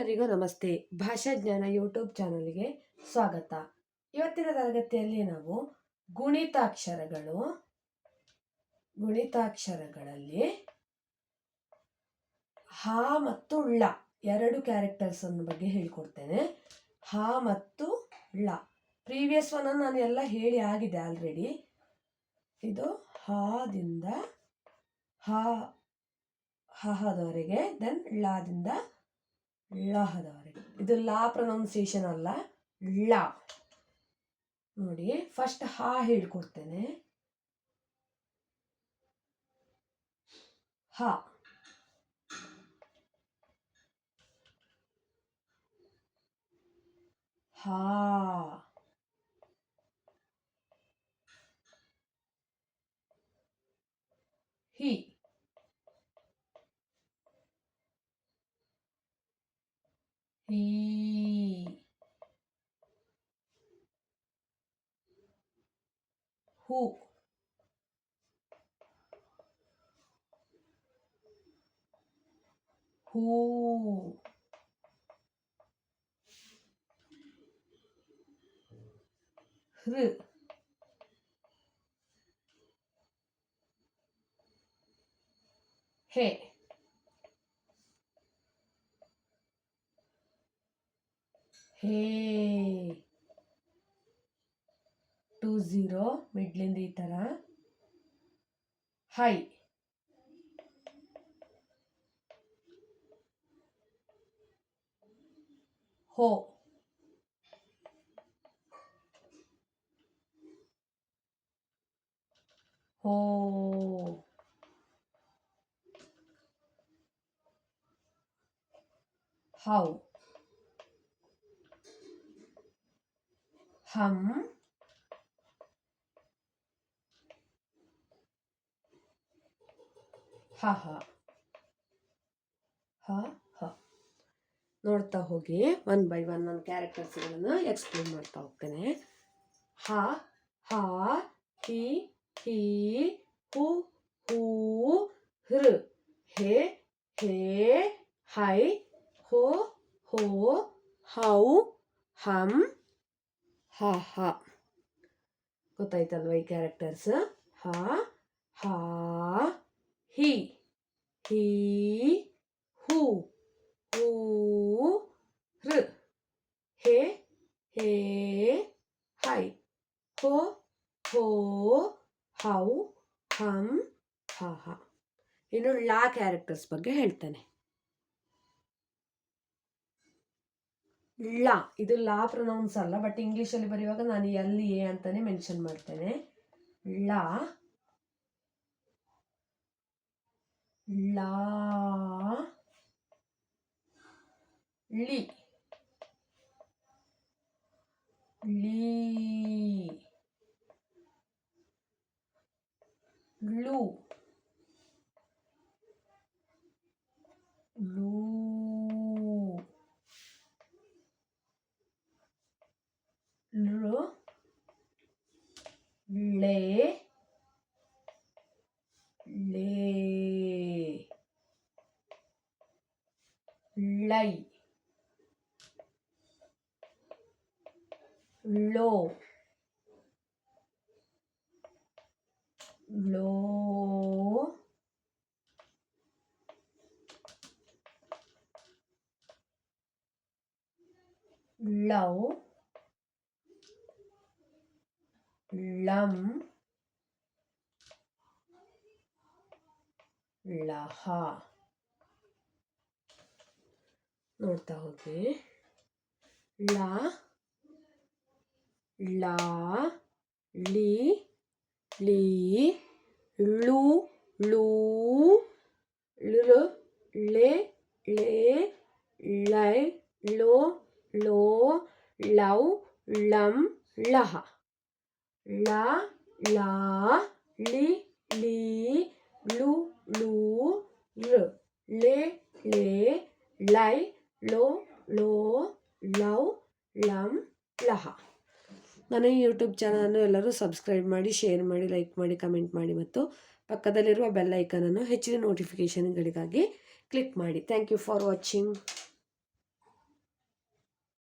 ಎಲ್ಲರಿಗೂ ನಮಸ್ತೆ. ಭಾಷಾಜ್ಞಾನ ಯೂಟ್ಯೂಬ್ ಚಾನಲ್ಗೆ ಸ್ವಾಗತ. ಇವತ್ತಿನ ತರಗತಿಯಲ್ಲಿ ನಾವು ಗುಣಿತಾಕ್ಷರಗಳಲ್ಲಿ ಹ ಮತ್ತು ಳ ಎರಡು ಕ್ಯಾರೆಕ್ಟರ್ಸ್ ಬಗ್ಗೆ ಹೇಳ್ಕೊಡ್ತೇನೆ. ಹ ಮತ್ತು ಳ ಪ್ರೀವಿಯಸ್ ಒನ್ ನಾನು ಎಲ್ಲ ಹೇಳಿ ಆಗಿದೆ ಆಲ್ರೆಡಿ. ಇದು ಹದಿಂದ ಹದವರೆಗೆ, ದೆನ್ ಳದಿಂದ ಲಹದವರೆಗೆ. ಇದು ಲಾ ಪ್ರೊನೌನ್ಸಿಯೇಷನ್ ಅಲ್ಲ, ಳ. ನೋಡಿ, ಫಸ್ಟ್ ಹ ಹೇಳ್ಕೊಡ್ತೇನೆ. ಹ, ಹಾ, ಹಿ, ಹೀ, ಹೂ, ಹೂ, ಹೃ, ಹೆ, ಹೇ, 2-0 ಮಿಡ್ಲಿಂದ ಈ ತರ. ಹೈ, ಹೋ, ಹೋ, ಹೌ, ಹಂ, ಹ ಹ ಹ ಹ. ನೋಡ್ತಾ ಹೋಗಿ, ಒನ್ ಬೈ ಒನ್ ನನ್ನ ಕ್ಯಾರೆಕ್ಟರ್ಸ್ಗಳನ್ನು ಎಕ್ಸ್ಪ್ಲೇನ್ ಮಾಡ್ತಾ ಹೋಗ್ತೇನೆ. ಹ, ಹಾ, ಹಿ, ಹೀ, ಹು, ಹೂ, ಹೃ, ಹೇ, ಹೇ, ಹೈ, ಹೋ, ಹೋ, ಹೌ, ಹಂ, ಹ ಹ. ಗೊತ್ತಾಯ್ತಲ್ವ ಈ ಕ್ಯಾರೆಕ್ಟರ್ಸ್? ಹ, ಹಾ, ಹಿ, ಹೀ, ಹೂ, ಹೂ, ಹೃ, ಹೇ, ಹೇ, ಹೈ, ಹೋ, ಹೋ, ಹೌ, ಹಂ, ಹ ಹ. ಇನ್ನು ಲಾ ಕ್ಯಾರೆಕ್ಟರ್ಸ್ ಬಗ್ಗೆ ಹೇಳ್ತೇನೆ. ಳ, ಇದು ಲಾ ಪ್ರೊನೌನ್ಸ್ ಅಲ್ಲ, ಬಟ್ ಇಂಗ್ಲಿಷಲ್ಲಿ ಬರೆಯುವಾಗ ನಾನು ಎ ಅಂತಾನೆ ಮೆನ್ಷನ್ ಮಾಡ್ತೇನೆ. ಳ, ಲಾ, ಳಿ, ಲೀ, ಳು, ಲೂ, ಲೃ, ಳೆ, ಲೇ, ಲೈ, ಳೋ, ಲೋ, ಲೌ, ಲಂ, ಲಹ. ನೋಡ್ತಾ ಹೋಗಿ. ಳ, ಲಾ, ಳಿ, ಲೀ, ಳು, ಲೂ, ಲೃ, ಳೆ, ಳೇ, ಲೈ, ಳೋ, ಲೋ, ಲೌ, ಳಂ, ಲಹ. ಳ, ಲಾ, ಳಿ, ಲೀ, ಳು, ಲೂ, ಲೃ, ಳೆ, ಳೇ, ಲೈ, ಳೋ, ಲೋ, ಲೌ, ಲಂ, ಲಹ. ನನ್ನ ಯೂಟ್ಯೂಬ್ ಚಾನಲನ್ನು ಎಲ್ಲರೂ ಸಬ್ಸ್ಕ್ರೈಬ್ ಮಾಡಿ, ಶೇರ್ ಮಾಡಿ, ಲೈಕ್ ಮಾಡಿ, ಕಮೆಂಟ್ ಮಾಡಿ ಮತ್ತು ಪಕ್ಕದಲ್ಲಿರುವ ಬೆಲ್ ಐಕನನ್ನು ಹೆಚ್ಚಿನ ನೋಟಿಫಿಕೇಷನ್ಗಳಿಗಾಗಿ ಕ್ಲಿಕ್ ಮಾಡಿ. Thank you for watching.